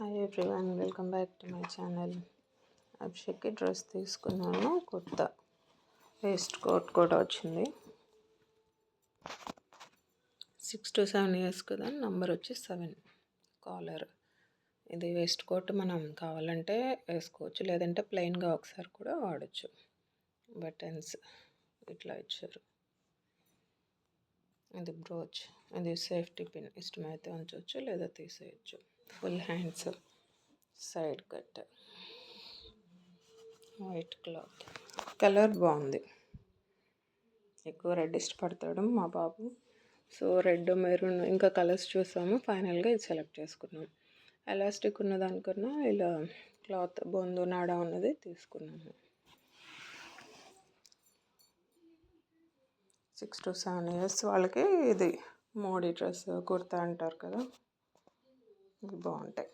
Hi everyone, welcome back to my channel. అభిషేక్కి dress తీసుకున్నాను. కొత్త వేస్ట్ కోట్ కూడా వచ్చింది. 6 to 7 years కదా, నంబర్ వచ్చి 7. కాలర్ ఇది వేస్ట్ కోట్ మనం కావాలంటే వేసుకోవచ్చు, లేదంటే ప్లెయిన్గా ఒకసారి కూడా వాడచ్చు. బటన్స్ ఇట్లా ఇచ్చారు. ఇది బ్రోచ్, ఇది సేఫ్టీ పిన్, ఇష్టమైతే ఉంచవచ్చు లేదా తీసేయచ్చు. Full hands, side cut, white cloth, colour బాగుంది. ఎక్కువ రెడ్ ఇష్టపడతాడు మా బాబు, సో రెడ్, మెరూన్ ఇంకా కలర్స్ చూసాము. ఫైనల్గా ఇది సెలెక్ట్ చేసుకున్నాం. ఎలాస్టిక్ ఉన్నదానికన్నా ఇలా క్లాత్ బొందు నాడా ఉన్నది తీసుకున్నాము. 6 to 7 years వాళ్ళకి ఇది మోడీ డ్రెస్, కుర్తా అంటారు కదా, ఇవి బాగుంటాయి.